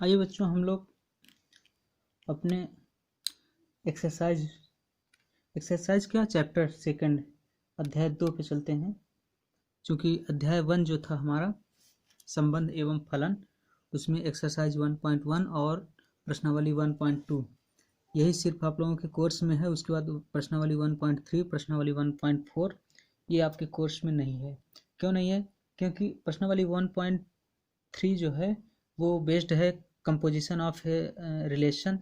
आइए बच्चों, हम लोग अपने एक्सरसाइज क्या चैप्टर सेकंड अध्याय 2 पे चलते हैं। क्योंकि अध्याय 1 जो था हमारा संबंध एवं फलन, उसमें एक्सरसाइज 1.1 और प्रश्नावली 1.2 यही सिर्फ आप लोगों के कोर्स में है। उसके बाद प्रश्नावली 1.3, प्रश्नावली 1.4 ये आपके कोर्स में नहीं है। क्यों नहीं है? क्योंकि प्रश्नावली 1.3 जो है वो बेस्ड है कंपोजिशन ऑफ रिलेशन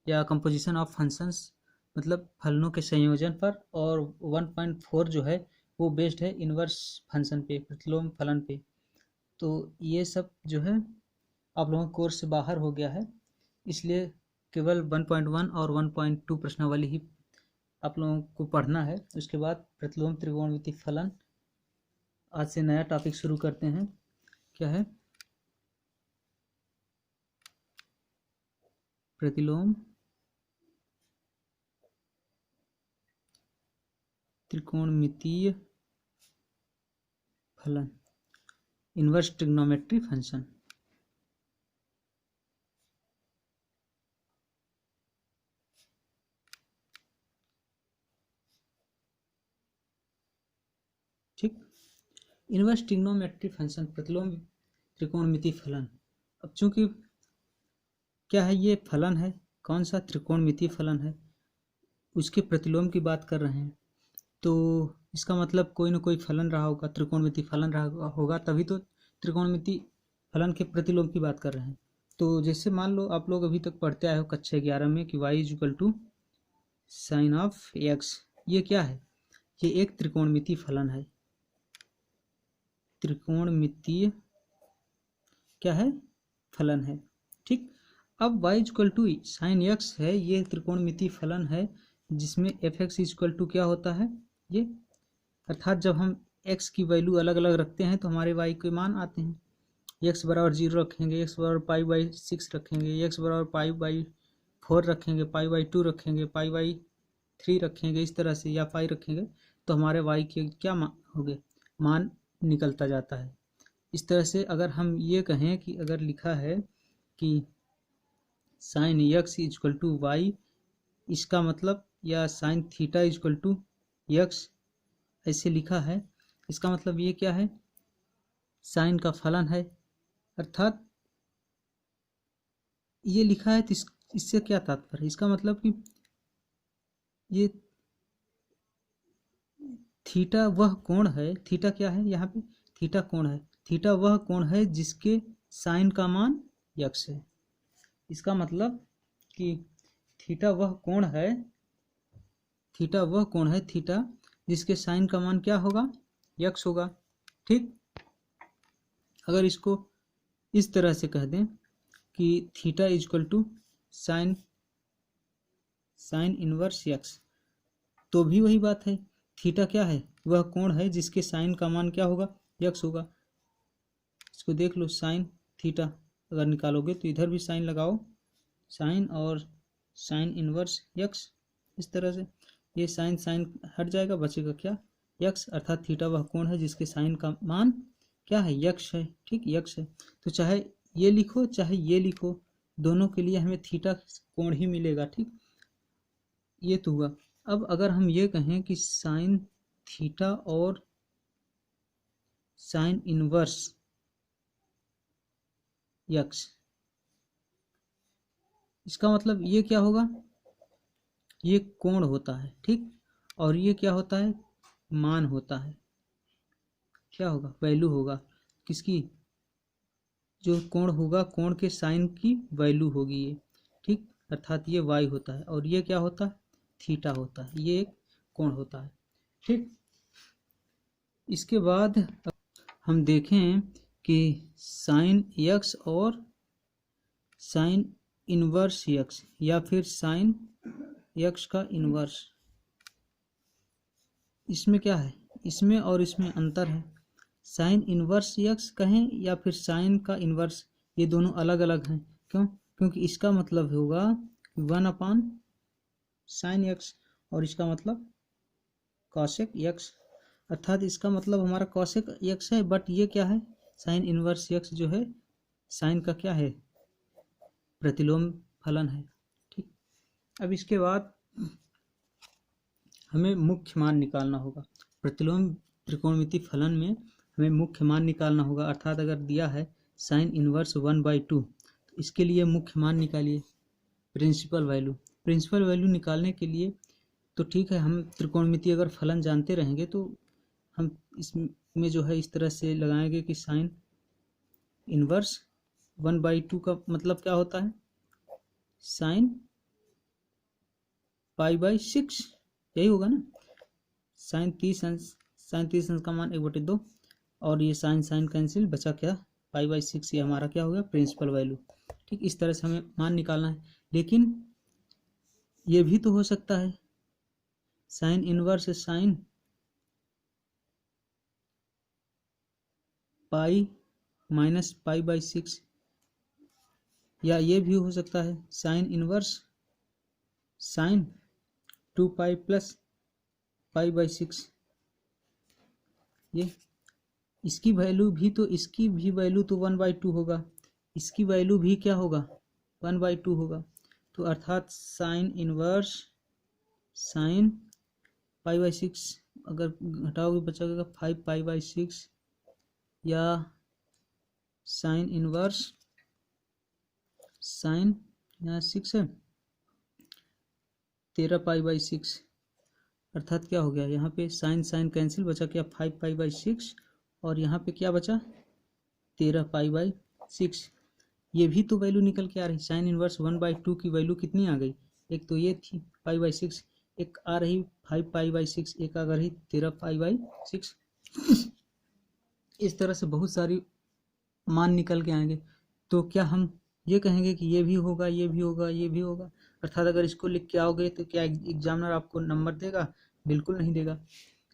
या कंपोजिशन ऑफ फंक्शंस, मतलब फलनों के संयोजन पर, और 1.4 जो है वो बेस्ड है इनवर्स फंक्शन पे, प्रतिलोम फलन पे। तो ये सब जो है आप लोगों के कोर्स से बाहर हो गया है, इसलिए केवल 1.1 और 1.2 प्रश्नावली ही आप लोगों को पढ़ना है। उसके बाद प्रतिलोम त्रिकोणमिति फलन। आज से नया टॉपिक शुरू करते हैं। क्या है? प्रतिलोम त्रिकोणमितीय फलन, इनवर्स ट्रिग्नोमेट्री फंक्शन। ठीक, इनवर्स ट्रिग्नोमेट्री फंक्शन, प्रतिलोम त्रिकोणमिति फलन। अब चूंकि क्या है, ये फलन है, कौन सा? त्रिकोणमिति फलन है, उसके प्रतिलोम की बात कर रहे हैं। तो इसका मतलब कोई ना कोई फलन रहा होगा, त्रिकोणमिति फलन रहा होगा, तभी तो त्रिकोणमिति फलन के प्रतिलोम की बात कर रहे हैं। तो जैसे मान लो आप लोग अभी तक पढ़ते आए हो कक्षा 11 में कि y equal to sine of x। ये क्या है? ये एक त्रिकोणमिति फलन है। त्रिकोणमितीय क्या है? फलन है। ठीक, अब y equal to sine x है, ये त्रिकोणमिति फलन है जिसमें fx इक्वल टू क्या होता है? ये अर्थात जब हम x की वैल्यू अलग अलग रखते हैं तो हमारे y के मान आते हैं। x बराबर 0 रखेंगे, x बराबर पाई बाई 6 रखेंगे, x बराबर पाई बाई 4 रखेंगे, पाई बाई 2 रखेंगे, पाई बाई 3 रखेंगे, इस तरह से, या पाई रखेंगे तो हमारे y के क्या हो गए? मान निकलता जाता है। इस तरह से अगर हम ये कहें कि अगर लिखा है कि sine x equal to Y, इसका मतलब, या sine theta equal to x ऐसे लिखा है, इसका मतलब ये क्या है? साइन का फलन है। अर्थात ये लिखा है तो इससे क्या तात्पर्य? इसका मतलब कि ये थीटा वह कोण है, थीटा क्या है यहाँ पे? थीटा कोण है। थीटा वह कोण है जिसके साइन का मान यक्स है। इसका मतलब कि थीटा वह कोण है, थीटा वह कोण है, थीटा जिसके साइन का मान क्या होगा? यक्स होगा। ठीक, अगर इसको इस तरह से कह दें कि theta equal to sine inverse X, तो भी वही बात है। थीटा क्या है? वह कोण है जिसके साइन का मान क्या होगा? यक्स होगा। इसको देख लो, साइन थीटा अगर निकालोगे तो इधर भी साइन लगाओ, साइन और साइन इनवर्स यक्स, इस तरह से ये साइन साइन हट जाएगा, बचेगा क्या? यक्स। अर्थात थीटा वह कोण है जिसके साइन का मान क्या है? यक्स है। ठीक, यक्स है। तो चाहे ये लिखो चाहे ये लिखो, दोनों के लिए हमें थीटा कोण ही मिलेगा। ठीक, ये तो हुआ। अब अगर हम ये कहें कि साइन थीटा और साइन इनवर्स यक्स, इसका मतलब ये क्या होगा? ये कोण होता है। ठीक, और ये क्या होता है? मान होता है। क्या होगा? वैल्यू होगा। किसकी? जो कोण होगा, कोण के साइन की वैल्यू होगी ये। ठीक, अर्थात ये y होता है और ये क्या होता है? थीटा होता है। ये एक कोण होता है। ठीक, इसके बाद हम देखें कि साइन x और साइन इनवर्स x, या फिर साइन x का इनवर्स, इसमें क्या है? इसमें और इसमें अंतर है। साइन इनवर्स x कहें या फिर साइन का इनवर्स, ये दोनों अलग अलग हैं। क्यों? क्योंकि इसका मतलब होगा 1 साइन x और इसका मतलब कॉसेक x। अर्थात इसका मतलब हमारा कॉसेक x है, बट ये क्या है? साइन इनवर्स x जो है, साइन का क्या है? प्रतिलोम फलन है। ठीक, अब इसके बाद हमें मुख्य मान निकालना होगा। प्रतिलोम त्रिकोणमिति फलन में हमें मुख्य मान निकालना होगा, अर्थात अगर दिया है साइन इनवर्स 1/2 तो इसके लिए मुख्य मान निकालिए, प्रिंसिपल वैल्यू। प्रिंसिपल वैल्यू निकालने के लिए तो ठीक है, हम त्रिकोणमिति अगर फलन जानते रहेंगे तो हम इसमें जो है इस तरह से लगाएंगे कि साइन इनवर्स 1/2 का मतलब क्या होता है, साइन π/6, यही होगा ना। साइन 30 अंश का मान 1/2 और ये साइन कैंसिल, बचा क्या π/6, ये हमारा क्या हो गया प्रिंसिपल वैल्यू। ठीक, इस तरह से हमें मान निकालना है। लेकिन ये भी तो हो सकता है साइन इनवर्स साइन π-π/6, या ये भी हो सकता है साइन इनवर्स साइन 2π + π/6। ये इसकी वैल्यू भी तो, इसकी भी वैल्यू तो 1/2 होगा, इसकी वैल्यू भी क्या होगा 1/2 होगा। तो अर्थात साइन इनवर्स साइन π/6 अगर घटाओगे बचेगा 5π/6, या साइन इनवर्स साइन, यहाँ 6 है, 13π/6, अर्थात क्या हो गया यहाँ पे साइन कैंसिल, बचा क्या 5π/6 और यहाँ पे क्या बचा 13π/6। ये भी तो वैल्यू निकल के आ रही, साइन इनवर्स 1/2 की वैल्यू कितनी आ गई, एक तो ये थी π/6, एक आ रही 5π/6, एक आ रही 13π/6। इस तरह से बहुत सारी मान निकल के आएंगे। तो क्या हम ये कहेंगे कि ये भी होगा, ये भी होगा, ये भी होगा, अर्थात अगर इसको लिख के आओगे तो क्या एग्जामिनर आपको नंबर देगा, बिल्कुल नहीं देगा।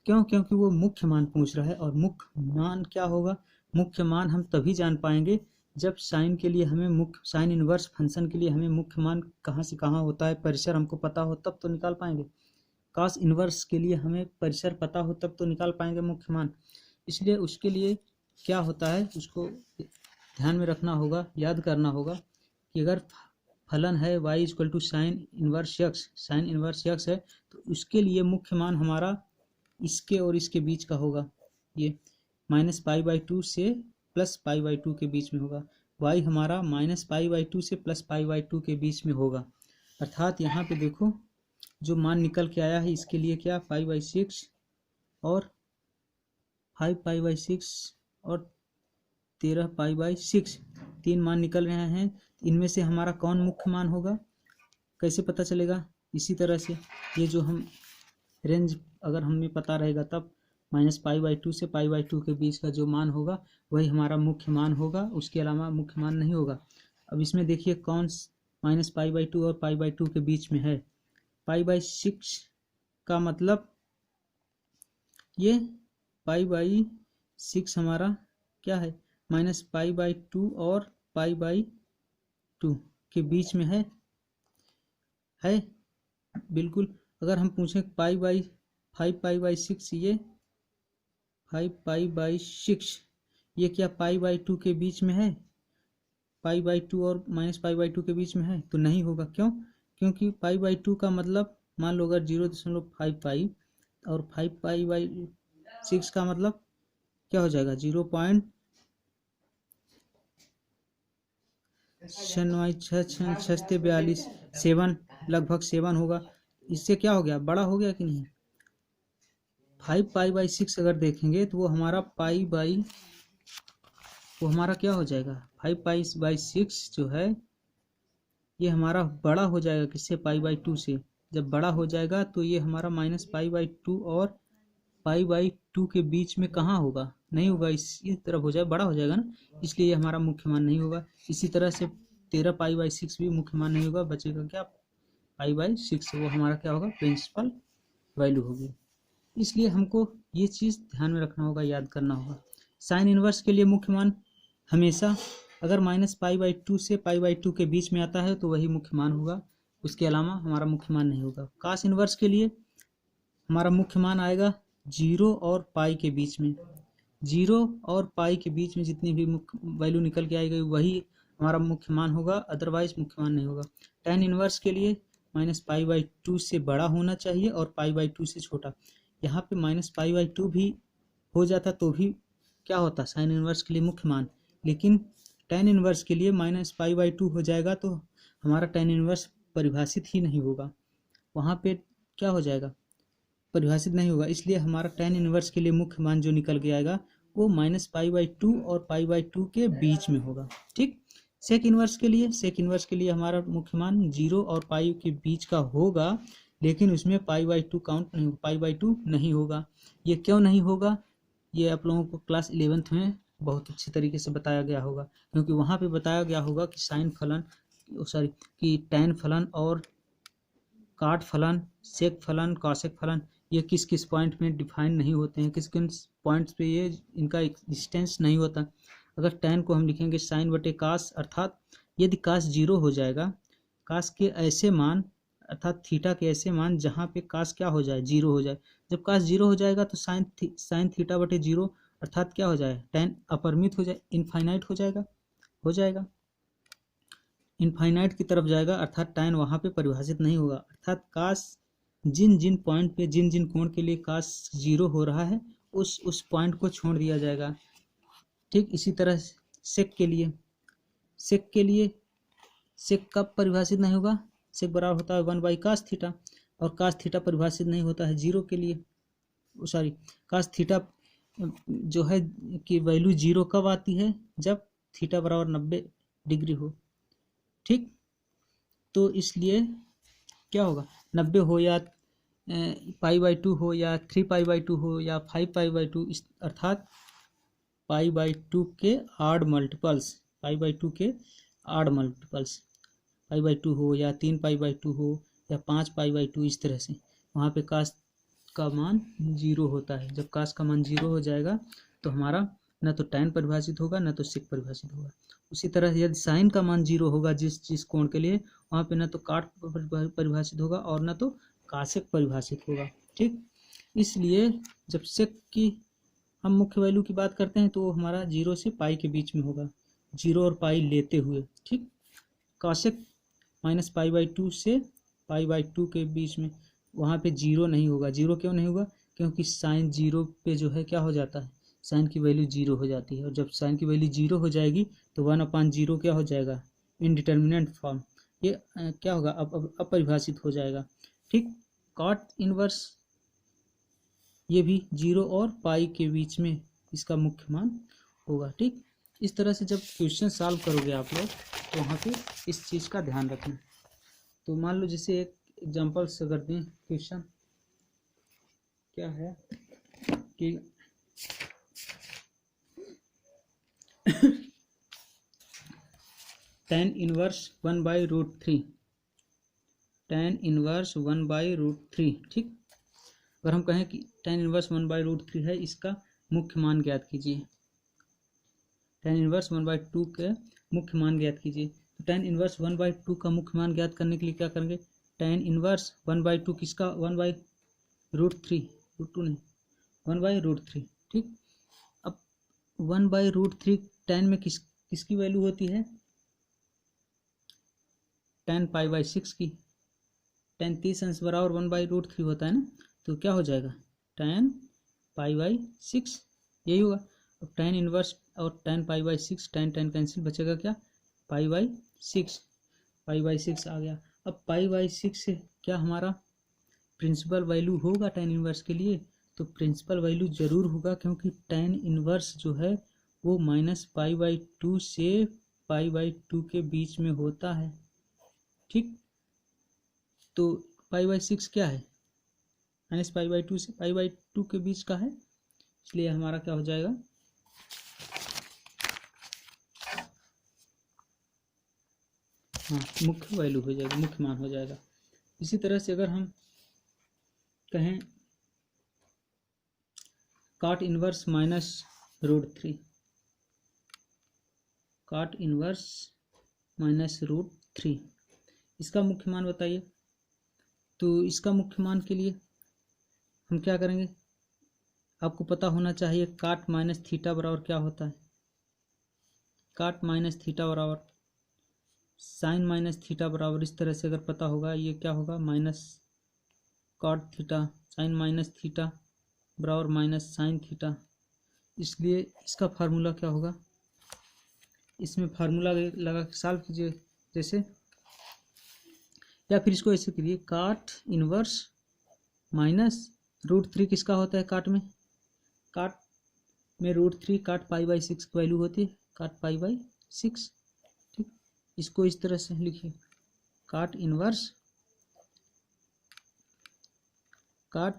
क्यों, क्योंकि वो मुख्य मान पूछ रहा है। और मुख्य मान क्या होगा, मुख्य मान हम तभी जान पाएंगे जब साइन के लिए हमें मुख्य, साइन इनवर्स फंक्शन के लिए हमें मुख्य मान कहाँ से कहाँ होता है परिसर हमको पता हो तब तो निकाल पाएंगे। कॉस इनवर्स के लिए हमें परिसर पता हो तब तो निकाल पाएंगे मुख्य मान। इसलिए उसके लिए क्या होता है उसको ध्यान में रखना होगा, याद करना होगा कि अगर फलन है y = sine inverse x, sine inverse x है तो उसके लिए मुख्य मान हमारा इसके और इसके बीच का होगा, ये -π/2 से +π/2 के बीच में होगा। y हमारा -π/2 से +π/2 के बीच में होगा। अर्थात यहाँ पे देखो जो मान निकल के आया है इसके लिए क्या π/6 और 5π/6 और 13π/6, 3 मान निकल रहे हैं। इनमें से हमारा कौन मुख्य मान होगा कैसे पता चलेगा, इसी तरह से ये जो हम रेंज अगर हमें पता रहेगा तब -π/2 से π/2 के बीच का जो मान होगा वही हमारा मुख्य मान होगा, उसके अलावा मुख्य मान नहीं होगा। अब इसमें देखिए कौन -π/2 और π/2 के बीच में है, π/6 का मतलब ये π/6 हमारा क्या है -π/2 और π/2 के बीच में है बिल्कुल। अगर हम पूछें 5π/6, ये 5π/6 ये क्या π/2 के बीच में है, π/2 और -π/2 के बीच में है तो नहीं होगा। क्यों, क्योंकि π/2 का मतलब मान लो अगर 0.5π और 5π/6 का मतलब क्या हो जाएगा 0.646 7 लगभग 7 होगा। इससे क्या हो गया, बड़ा हो गया कि नहीं। 5π/6 अगर देखेंगे तो वो हमारा वो हमारा क्या हो जाएगा 5π/6 जो है ये हमारा बड़ा हो जाएगा किससे π/2 से। जब बड़ा हो जाएगा तो ये हमारा -π/2 और π/2 के बीच में कहाँ होगा, नहीं होगा, इसी तरफ हो जाएगा, बड़ा हो जाएगा ना, इसलिए ये हमारा मुख्य मान नहीं होगा। इसी तरह से 13π/6 भी मुख्य मान नहीं होगा, बचेगा क्या π/6, वो हमारा क्या होगा प्रिंसिपल वैल्यू होगी। इसलिए हमको ये चीज़ ध्यान में रखना होगा, याद करना होगा। साइन इनवर्स के लिए मुख्य मान हमेशा अगर -π/2 से π/2 के बीच में आता है तो वही मुख्य मान होगा, उसके अलावा हमारा मुख्य मान नहीं होगा। कॉस इनवर्स के लिए हमारा मुख्य मान आएगा 0 और पाई के बीच में, 0 और पाई के बीच में जितनी भी वैल्यू निकल के आएगी वही हमारा मुख्य मान होगा, अदरवाइज मुख्य मान नहीं होगा। tan इनवर्स के लिए -π/2 से बड़ा होना चाहिए और π/2 से छोटा। यहाँ पे -π/2 भी हो जाता तो भी क्या होता साइन इनवर्स के लिए मुख्य मान, लेकिन tan इनवर्स के लिए -π/2 हो जाएगा तो हमारा tan इनवर्स परिभाषित ही नहीं होगा, वहाँ पे क्या हो जाएगा, परिभाषित नहीं होगा। इसलिए हमारा tan इनवर्स के लिए मुख्य मान जो निकल के आएगा वो -π/2 और π/2 के बीच में होगा। ठीक, सेक इनवर्स के लिए हमारा मुख्य मान 0 और पाई के बीच का होगा, लेकिन उसमें π/2 काउंट नहीं, π/2 नहीं होगा। ये क्यों नहीं होगा, ये आप लोगों को क्लास 11th में बहुत अच्छी तरीके से बताया गया होगा, क्योंकि वहाँ पे बताया गया होगा कि साइन फलन कि टैन फलन और काट फलन, सेक फलन, कॉसेक फलन ये किस किस पॉइंट में डिफाइन नहीं होते हैं, किस किस पॉइंट्स पे ये इनका एग्जिस्टेंस नहीं होता। अगर टैन को हम लिखेंगे साइन बटे कास, अर्थात यदि कास 0 हो जाएगा, कास के ऐसे मान अर्थात थीटा के ऐसे मान जहाँ पे कास क्या हो जाए, 0 हो जाए। जब कास 0 हो जाएगा तो साइन थीटा बटे 0 अर्थात क्या हो जाए, टैन अपरिमित हो जाए, इनफाइनाइट हो जाएगा इनफाइनाइट की तरफ जाएगा, अर्थात टैन वहाँ पे परिभाषित नहीं होगा। अर्थात कास जिन जिन पॉइंट पे जिन जिन कोण के लिए कास 0 हो रहा है उस पॉइंट को छोड़ दिया जाएगा। ठीक, इसी तरह सेक के लिए सेक कब परिभाषित नहीं होगा, सेक बराबर होता है 1/cos थीटा, और cos थीटा परिभाषित नहीं होता है 0 के लिए, cos थीटा जो है कि वैल्यू 0 कब आती है, जब थीटा बराबर 90 डिग्री हो। ठीक, तो इसलिए क्या होगा, 90 हो या π/2 हो या 3π/2 हो या 5π/2, अर्थात π/2 के आड मल्टीपल्स, π/2 के आड मल्टीपल्स, π/2 हो या 3π/2 हो या 5π/2, इस तरह से वहाँ पे कास का मान 0 होता है। जब कास का मान 0 हो जाएगा तो हमारा न तो टैन परिभाषित होगा न तो सेक परिभाषित होगा। उसी तरह यदि साइन का मान 0 होगा जिस कोण के लिए, वहाँ पे न तो काट परिभाषित होगा और न तो कासेक परिभाषित होगा। ठीक, इसलिए जब सेक की हम मुख्य वैल्यू की बात करते हैं तो वो हमारा 0 से पाई के बीच में होगा, 0 और पाई लेते हुए। ठीक, कासेक -π/2 से π/2 के बीच में, वहाँ पे 0 नहीं होगा। 0 क्यों नहीं होगा, क्योंकि साइन 0 पे जो है क्या हो जाता है, साइन की वैल्यू 0 हो जाती है, और जब साइन की वैल्यू 0 हो जाएगी तो 1/0 क्या हो जाएगा, इनडिटर्मिनेंट फॉर्म, ये क्या होगा, अपरिभाषित हो जाएगा। ठीक, कॉट इनवर्स ये भी 0 और पाई के बीच में इसका मुख्य मान होगा। ठीक, इस तरह से जब क्वेश्चन सॉल्व करोगे आप लोग तो वहाँ पे इस चीज़ का ध्यान रखना। तो मान लो जैसे एक एग्जांपल से अगर दें, क्वेश्चन क्या है कि tan इनवर्स 1/√3, tan इनवर्स 1/√3। ठीक, अगर हम कहें कि tan इनवर्स 1/√3 है, इसका मुख्य मान ज्ञात कीजिए, tan इनवर्स 1/2 के मुख्य मान ज्ञात कीजिए। तो tan इनवर्स 1/2 का मुख्य मान ज्ञात करने के लिए क्या करेंगे, tan इनवर्स 1/2 किसका, 1/√3, √2 नहीं, 1/√3। ठीक, अब 1/√3 tan में किसकी वैल्यू होती है, tan π/6 की, tan 30 अंश बराबर 1/√3 होता है ना, तो क्या हो जाएगा, tan π/6 यही होगा। अब tan इनवर्स और tan π/6, tan कैंसिल, बचेगा क्या, π/6 आ गया। अब π/6 से क्या हमारा प्रिंसिपल वैल्यू होगा tan इनवर्स के लिए, तो प्रिंसिपल वैल्यू जरूर होगा, क्योंकि tan इनवर्स जो है वो -π/2 से π/2 के बीच में होता है। ठीक, तो π/6 क्या है, -π/2 से π/2 के बीच का है, इसलिए हमारा क्या हो जाएगा, हाँ मुख्य वैल्यू हो जाएगा, मुख्य मान हो जाएगा। इसी तरह से अगर हम कहें cot इनवर्स -√3, cot इनवर्स -√3, इसका मुख्य मान बताइए। तो इसका मुख्य मान के लिए हम क्या करेंगे, आपको पता होना चाहिए cot - थीटा बराबर क्या होता है, cot - थीटा बराबर साइन माइनस थीटा बराबर इस तरह से अगर पता होगा, ये क्या होगा, minus cot theta, sine minus theta बराबर माइनस साइन थीटा। इसलिए इसका फार्मूला क्या होगा, इसमें फार्मूला लगा के सॉल्व कीजिए जैसे, या फिर इसको ऐसे करिए, काट इनवर्स माइनस √3 किसका होता है, काट में √3 काट पाई/6 की वैल्यू होती है, काट पाई/6। ठीक, इसको इस तरह से लिखिए, काट इनवर्स, काट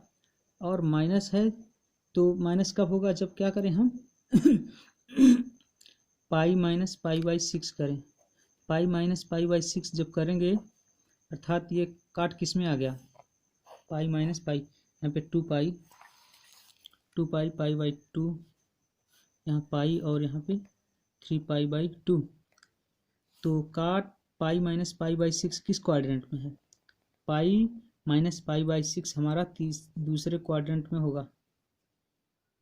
और माइनस है तो माइनस कब होगा, जब क्या करें हम पाई माइनस पाई/6 करें, पाई माइनस पाई/6 जब करेंगे, अर्थात ये काट किस में आ गया, पाई माइनस पाई, यहाँ पे 2 पाई पाई/2, यहाँ पाई और यहाँ पे 3 पाई/2। तो काट पाई माइनस पाई/6 किस क्वाड्रेंट में है, पाई माइनस पाई/6 हमारा दूसरे क्वाड्रेंट में होगा।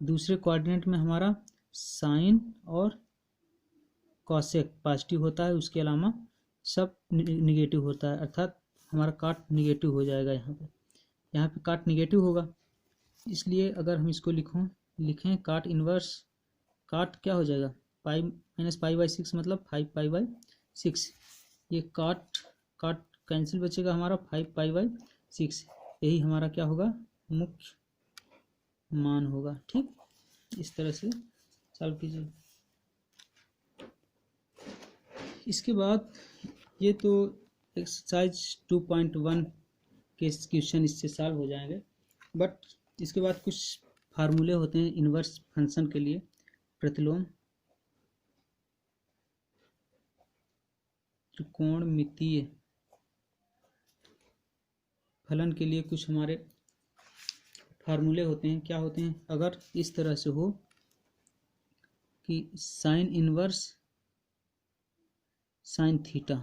दूसरे क्वाड्रेंट में हमारा साइन और कॉसेक पॉजिटिव होता है, उसके अलावा सब निगेटिव होता है, अर्थात हमारा काट निगेटिव हो जाएगा। यहाँ पे काट निगेटिव होगा, इसलिए अगर हम इसको लिखें काट इनवर्स, काट क्या हो जाएगा, पाई माइनस पाई/6 मतलब 5 पाई/6, ये काट कैंसिल बचेगा हमारा 5 पाई/6, यही हमारा क्या होगा, मुख्य मान होगा। ठीक, इस तरह से सॉल्व कीजिए। इसके बाद ये तो एक्सरसाइज 2.1 के क्वेश्चन इससे सॉल्व हो जाएंगे, बट इसके बाद कुछ फार्मूले होते हैं इनवर्स फंक्शन के लिए, प्रतिलोम, त्रिकोणमितीय फलन के लिए कुछ हमारे फार्मूले होते हैं। क्या होते हैं, अगर इस तरह से हो कि साइन इनवर्स साइन थीटा,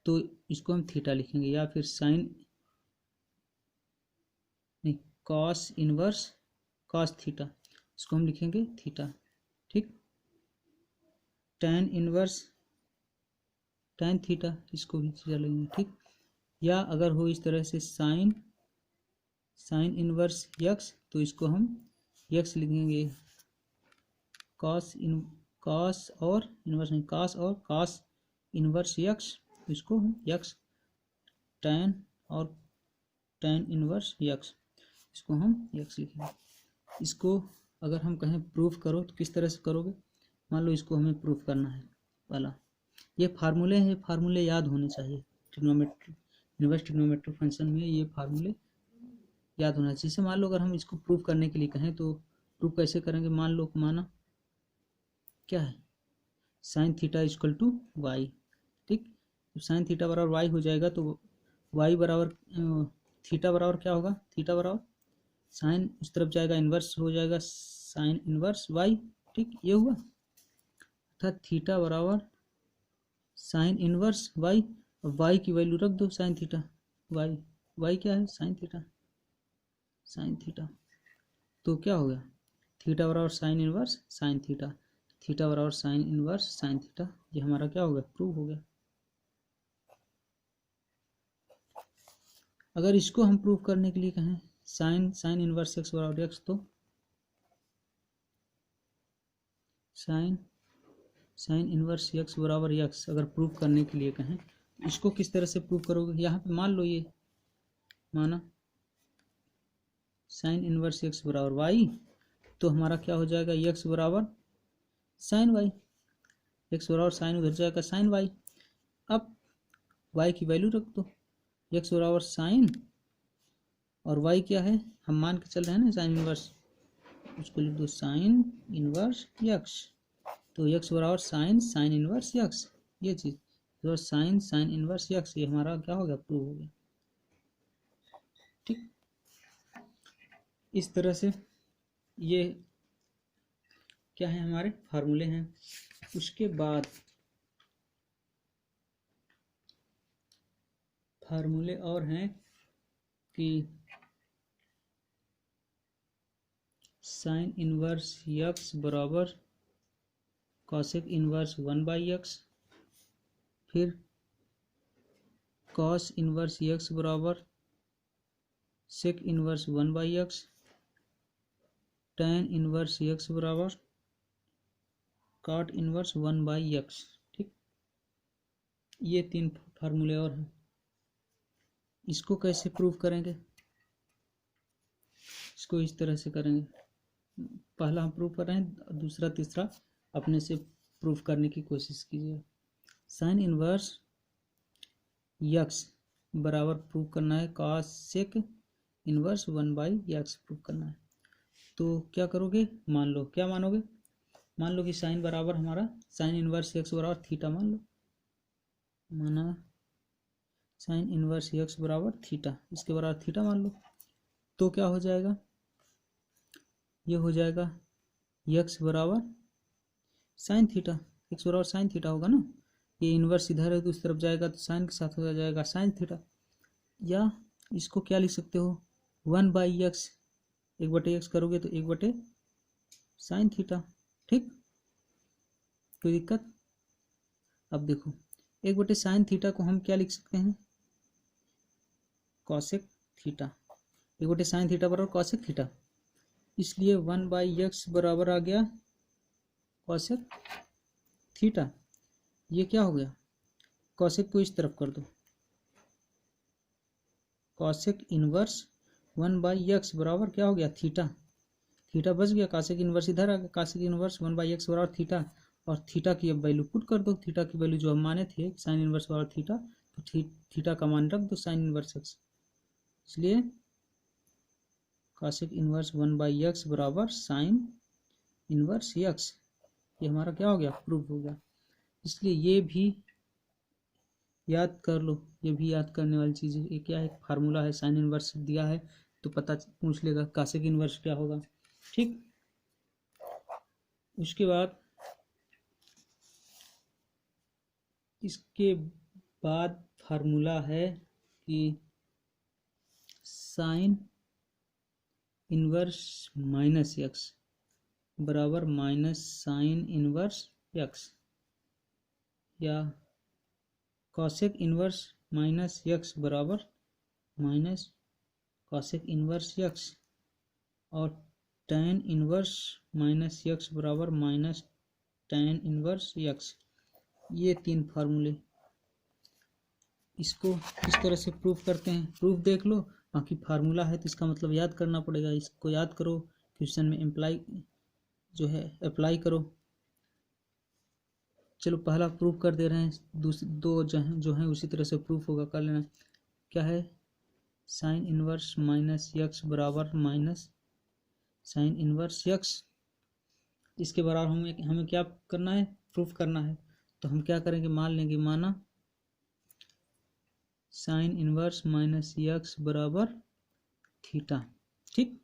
तो इसको हम थीटा लिखेंगे, या फिर कॉस इनवर्स कॉस थीटा, इसको हम लिखेंगे थीटा। ठीक, टैन इनवर्स टैन थीटा, इसको भी थीटा लेंगे। ठीक, या अगर हो इस तरह से साइन इनवर्स यक्स, तो इसको हम यक्स लिखेंगे, कॉस और इनवर्स नहीं, कॉस इनवर्स यक्स, इसको हम यक्स, टैन और टैन इनवर्स यक्स, इसको हम यक्स लिखेंगे। इसको अगर हम कहें प्रूफ करो तो किस तरह से करोगे, मान लो इसको हमें प्रूफ करना है वाला, ये फार्मूले हैं, फार्मूले याद होने चाहिए, ट्रिग्नोमेट्री इनवर्स ट्रिग्नोमेट्री फंक्शन में ये फार्मूले याद होना चाहिए। जैसे मान लो अगर हम इसको प्रूफ करने के लिए कहें तो प्रूफ कैसे करेंगे, माना क्या है, sine theta equal to Y. ठीक, साइन थीटा बराबर वाई हो जाएगा, तो वाई बराबर थीटा बराबर क्या होगा, थीटा बराबर साइन उस तरफ जाएगा, इन्वर्स हो जाएगा साइन इन्वर्स वाई। ठीक, ये हुआ, अर्थात थीटा बराबर साइन इन्वर्स वाई, और वाई की वैल्यू रख दो साइन थीटा, वाई क्या है, साइन थीटा, तो क्या हो गया, थीटा बराबर sign inverse sine theta, theta बराबर साइन इन्वर्स साइन थीटा, ये हमारा क्या हो गया, प्रूव हो गया। अगर इसको हम प्रूव करने के लिए कहें साइन इनवर्स एक्स बराबर एक्स, तो साइन इनवर्स एक्स बराबर एक्स अगर प्रूव करने के लिए कहें, इसको किस तरह से प्रूव करोगे, यहाँ पे मान लो ये माना साइन इनवर्स एक्स बराबर वाई, तो हमारा क्या हो जाएगा, एक्स बराबर साइन वाई, एक्स बराबर साइन उधर जाएगा साइन वाई। अब वाई की वैल्यू रख दो, एक्स बराबर साइन और वाई क्या है, हम मान के चल रहे हैं ना साइन इनवर्स, उसको लिख दो साइन इनवर्स यक्स, तो यक्स बराबर साइन इनवर्स यक्स, ये चीज तो साइन इनवर्स यक्स, ये हमारा क्या हो गया, प्रूव हो गया। ठीक, इस तरह से ये क्या है, हमारे फार्मूले हैं। उसके बाद फार्मूले और हैं कि साइन इनवर्स यक्स बराबर कॉसेक इनवर्स 1/x, फिर कॉस इनवर्स एक्स बराबर sec inverse 1/x, tan inverse X बराबर कॉट इनवर्स 1/x। ठीक, ये 3 फार्मूले और हैं। इसको कैसे प्रूव करेंगे? इसको इस तरह से करेंगे, पहला हम प्रूव कर रहे हैं, दूसरा तीसरा अपने से प्रूव करने की कोशिश कीजिए। साइन इनवर्स यक्स बराबर प्रूव करना है कॉस सेक इनवर्स 1/x प्रूव करना है। तो क्या करोगे? मान लो, क्या मानोगे? मान लो कि साइन बराबर हमारा साइन इनवर्स एक्स बराबर थीटा मान लो, माना साइन इनवर्स एक्स बराबर थीटा, इसके बराबर थीटा मान लो। तो क्या हो जाएगा? ये हो जाएगा एक्स बराबर साइन थीटा, एक्स बराबर साइन थीटा होगा ना। ये इन्वर्स इधर है तो उस तरफ जाएगा तो साइन के साथ हो जाएगा साइन थीटा। या इसको क्या लिख सकते हो? 1/x, 1/x करोगे तो 1/sin थीटा। ठीक, कोई दिक्कत? अब देखो 1/sin थीटा को हम क्या लिख सकते हैं? Cosec theta. 1/sin थीटा बराबर कॉसेक थीटा, इसलिए 1/x बराबर आ गया कॉसेक थीटा। ये क्या हो गया? कॉसेक को इस तरफ कर दो, कॉसेक इनवर्स 1/x बराबर क्या हो गया? थीटा। थीटा बच गया, कॉसेक इनवर्स इधर आ गया, कॉसेक इनवर्स 1/x बराबर थीटा। और थीटा की अब वैल्यू पुट कर दो, थीटा की वैल्यू जो हम माने थे साइन इनवर्स बराबर थीटा, तो थीटा का मान रख दो साइन इनवर्स x, इसलिए कॉसेक इनवर्स 1/x बराबर साइन इनवर्स x। ये हमारा क्या हो गया? प्रूफ हो गया। इसलिए ये भी याद कर लो, ये भी याद करने वाली चीज़ है। ये क्या है? फार्मूला है, साइन इनवर्स दिया है तो पता पूछ लेगा कॉसेक इनवर्स क्या होगा। ठीक, उसके बाद फार्मूला है कि साइन इनवर्स माइनस एक्स बराबर माइनस साइन इनवर्स एक्स, या कॉसेक इनवर्स माइनस एक्स बराबर माइनस कॉसेक इनवर्स एक्स, और टैन इनवर्स माइनस एक्स बराबर माइनस टैन इनवर्स एक्स। ये 3 फार्मूले, इसको किस तरह से प्रूफ करते हैं? प्रूफ देख लो, बाकी फार्मूला है तो इसका मतलब याद करना पड़ेगा। इसको याद करो, क्वेश्चन में इम्प्लाई जो है अप्लाई करो। चलो पहला प्रूफ कर दे रहे हैं, दूसरे 2 जो हैं उसी तरह से प्रूफ होगा, कर लेना। क्या है? साइन इनवर्स माइनस एक्स बराबर माइनस साइन इनवर्स एक्स। इसके बराबर हमें क्या करना है? प्रूफ करना है। तो हम क्या करेंगे? मान लेंगे, माना साइन इनवर्स माइनस एक्स बराबर थीटा। ठीक,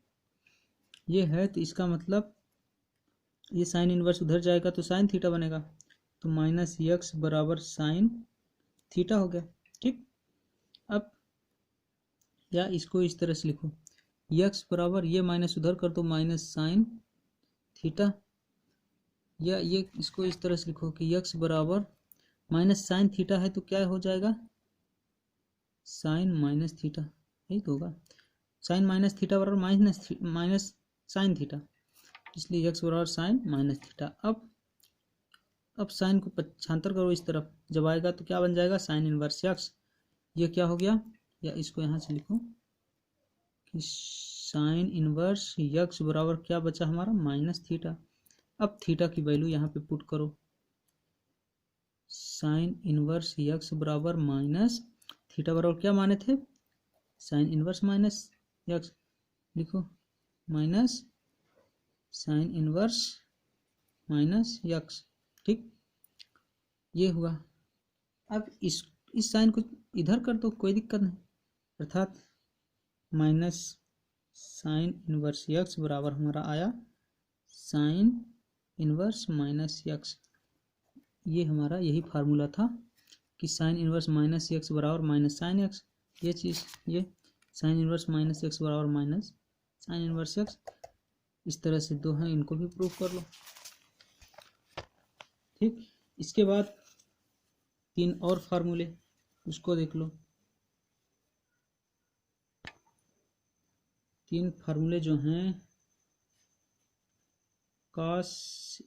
ये है तो इसका मतलब ये साइन इनवर्स उधर जाएगा तो साइन थीटा बनेगा, तो माइनस एक्स बराबर साइन थीटा हो गया। ठीक, अब या इसको इस तरह से लिखो, एक्स बराबर ये माइनस उधर कर दो माइनस साइन थीटा, या ये इसको इस तरह से लिखो कि एक्स बराबर माइनस साइन थीटा है तो क्या हो जाएगा? साइन माइनस थीटा, यही तो होगा। साइन माइनस थीटा बराबर माइनस साइन थीटा, इसलिए एक्स बराबर साइन माइनस थीटा। अब साइन को पक्षांतर करो इस तरफ, जब आएगा तो क्या बन जाएगा? Sine inverse x. ये क्या हो गया? या इसको यहाँ से लिखो कि साइन इनवर्स एक्स बराबर क्या बचा हमारा? Minus theta. अब थीटा की वैल्यू यहाँ पे पुट करो, साइन इनवर्स एक्स बराबर माइनस थीटा बराबर क्या माने थे? साइन इनवर्स माइनस एक्स, लिखो minus sine inverse minus x. ठीक, ये हुआ। अब इस साइन को इधर कर दो, कोई दिक्कत नहीं, अर्थात माइनस साइन इनवर्स एक्स बराबर हमारा आया साइन इनवर्स माइनस एक्स। ये हमारा यही फार्मूला था कि साइन इनवर्स माइनस एक्स बराबर माइनस साइन एक्स। ये चीज़, ये साइन इनवर्स माइनस एक्स बराबर माइनस साइन इनवर्स एक्स, इस तरह से 2 हैं, इनको भी प्रूफ कर लो। ठीक, इसके बाद 3 और फार्मूले, उसको देख लो। तीन फार्मूले जो हैं cos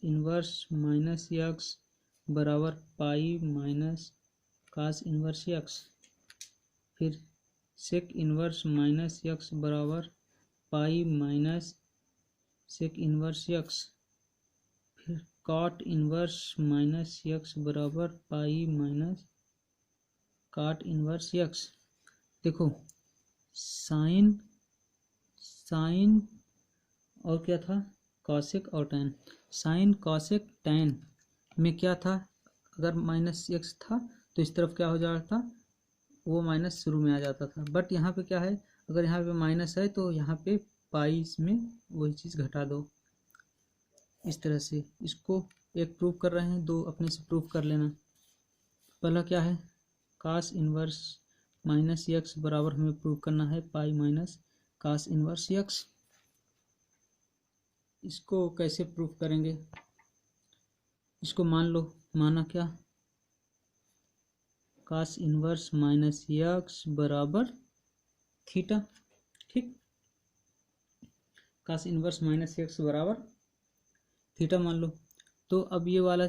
इनवर्स माइनस यक्स बराबर pi minus cos inverse X, फिर सेक इनवर्स माइनस यक्स बराबर pi minus sec inverse X, फिर कॉट इनवर्स माइनस यक्स बराबर pi minus cot inverse X. देखो साइन और क्या था, कॉसेक और टैन। साइन कॉसेक टैन में क्या था, अगर माइनस एक्स था तो इस तरफ क्या हो जाता था, वो माइनस शुरू में आ जाता था। बट यहाँ पे क्या है, अगर यहाँ पे माइनस है तो यहाँ पे पाई में वही चीज़ घटा दो। इस तरह से इसको एक प्रूव कर रहे हैं, दो अपने से प्रूव कर लेना। पहला क्या है, कास इनवर्स माइनस यक्स बराबर हमें प्रूव करना है pi minus cos inverse X. इसको कैसे प्रूव करेंगे, इसको मान लो, माना क्या, कास इनवर्स माइनस यक्स बराबर थीटा। ठीक, कास इनवर्स माइनस यक्स बराबर थीटा मान लो। तो अब ये वाला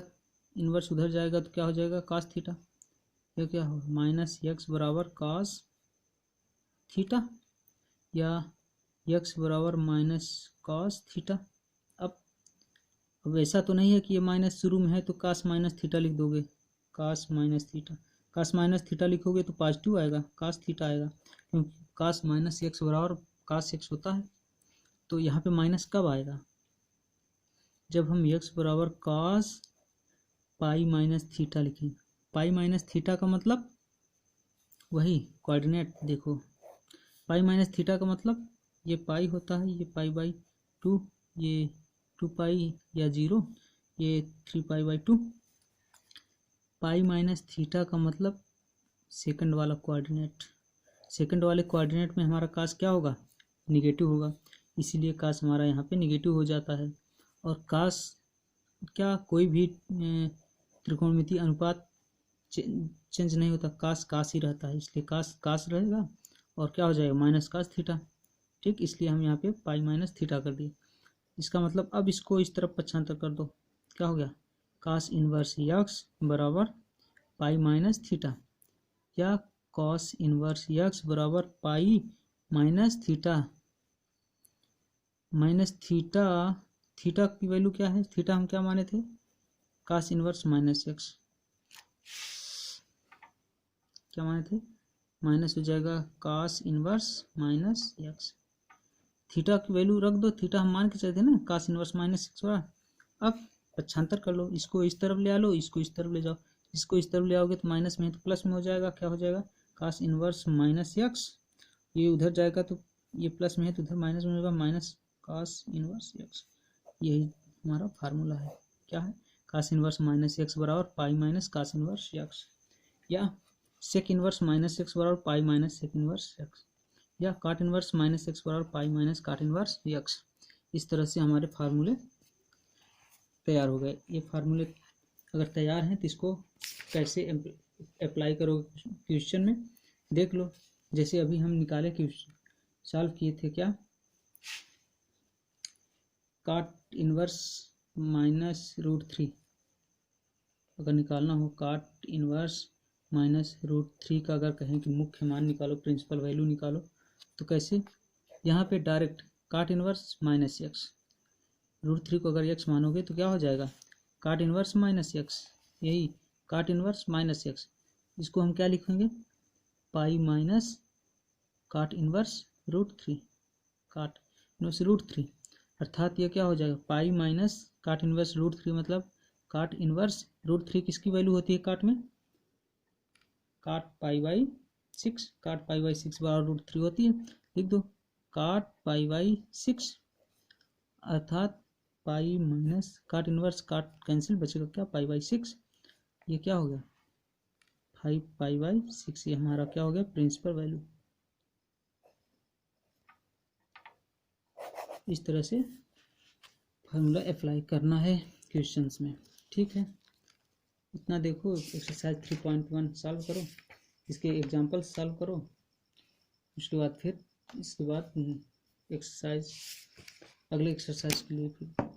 इनवर्स उधर जाएगा तो क्या हो जाएगा, कास थीटा। ये क्या हो, माइनस यक्स बराबर कास थीटा या यक्स बराबर माइनस कास थीटा। अब ऐसा तो नहीं है कि ये माइनस शुरू में है तो कास माइनस थीटा लिख दोगे, कास माइनस थीटा। कास माइनस थीटा लिखोगे तो पॉजिटिव आएगा, कास थीटा आएगा, क्योंकि कास माइनस एक्स बराबर कास एक्स होता है। तो यहाँ पे माइनस कब आएगा, जब हम एक्स बराबर कास पाई माइनस थीटा लिखें। पाई माइनस थीटा का मतलब वही कोऑर्डिनेट देखो, पाई माइनस थीटा का मतलब ये पाई होता है, ये पाई बाई टू, ये 2 पाई या 0, ये 3 pi by 2। Pi minus theta का मतलब सेकंड वाला कोऑर्डिनेट। सेकंड वाले कोऑर्डिनेट में हमारा कास क्या होगा, निगेटिव होगा, इसीलिए कास हमारा यहाँ पे निगेटिव हो जाता है। और कास क्या, कोई भी त्रिकोणमितीय अनुपात चेंज नहीं होता, कास कास ही रहता है, इसलिए कास कास रहेगा और क्या हो जाएगा, माइनस कास थीटा। ठीक, इसलिए हम यहाँ पे पाई माइनस थीटा कर दिए। इसका मतलब अब इसको इस तरफ पक्षांतर कर दो, क्या हो गया, कास इनवर्स यक्स बराबर पाई माइनस थीटा, या कॉस इनवर्स यक्स बराबर pi minus theta. Minus theta, theta की वैल्यू क्या है, थीटा हम क्या माने थे, कास इनवर्स माइनस एक्स, क्या माने थे, माइनस हो जाएगा कास इनवर्स माइनस एक्स। थीटा की वैल्यू रख दो, थीटा हम मान के चलते ना कास इनवर्स माइनस एक्स बड़ा। अब पक्षांतर कर लो, इसको इस तरफ ले आ लो, इसको इस तरफ ले जाओ, इसको इस तरफ ले आओगे तो माइनस में है तो प्लस में हो जाएगा, क्या हो जाएगा, कास इनवर्स माइनस एक्स। ये उधर जाएगा तो ये प्लस में है तो उधर माइनस में होगा, माइनस कास इनवर्स एक्स। यही हमारा फार्मूला है, क्या है, कास इनवर्स माइनस एक्स बराबर pi minus cos inverse X, या सेक इनवर्स माइनस एक्स बराबर pi minus sec inverse X, या काट इनवर्स माइनस एक्स बराबर pi minus cot inverse X. इस तरह से हमारे फार्मूले तैयार हो गए। ये फार्मूले अगर तैयार हैं तो इसको कैसे अप्लाई करोगे क्वेश्चन में देख लो। जैसे अभी हम निकाले क्वेश्चन सॉल्व किए थे, क्या, काट इनवर्स माइनस रूट थ्री, अगर निकालना हो काट इनवर्स माइनस रूट थ्री का, अगर कहें कि मुख्य मान निकालो, प्रिंसिपल वैल्यू निकालो, तो कैसे, यहाँ पे direct cot inverse minus X, root three को अगर एक्स मानोगे तो क्या हो जाएगा, काट इनवर्स माइनस एक्स, यही काट इनवर्स माइनस एक्स। इसको हम क्या लिखेंगे, पाई minus cot inverse root three, काट इनवर्स रूट थ्री, अर्थात ये क्या हो जाएगा, पाई minus cot inverse root three, मतलब काट इनवर्स रूट थ्री किसकी वैल्यू होती है काट में, काट पाई बाई सिक्स, काट पाई बाई सिक्स बराबर रूट थ्री होती है, लिख दो काट पाई बाई सिक्स, अर्थात पाई माइनस काट इनवर्स, काट कैंसिल, बचेगा क्या, पाई बाई सिक्स। ये क्या हो गया, 5 पाई बाई सिक्स, ये हमारा क्या हो गया, प्रिंसिपल वैल्यू। इस तरह से फार्मूला अप्लाई करना है क्वेश्चंस में। ठीक है, इतना देखो, एक्सरसाइज 3.1 सॉल्व करो, इसके एग्जांपल सॉल्व करो, उसके बाद फिर इसके बाद एक्सरसाइज, अगले एक्सरसाइज के लिए फिर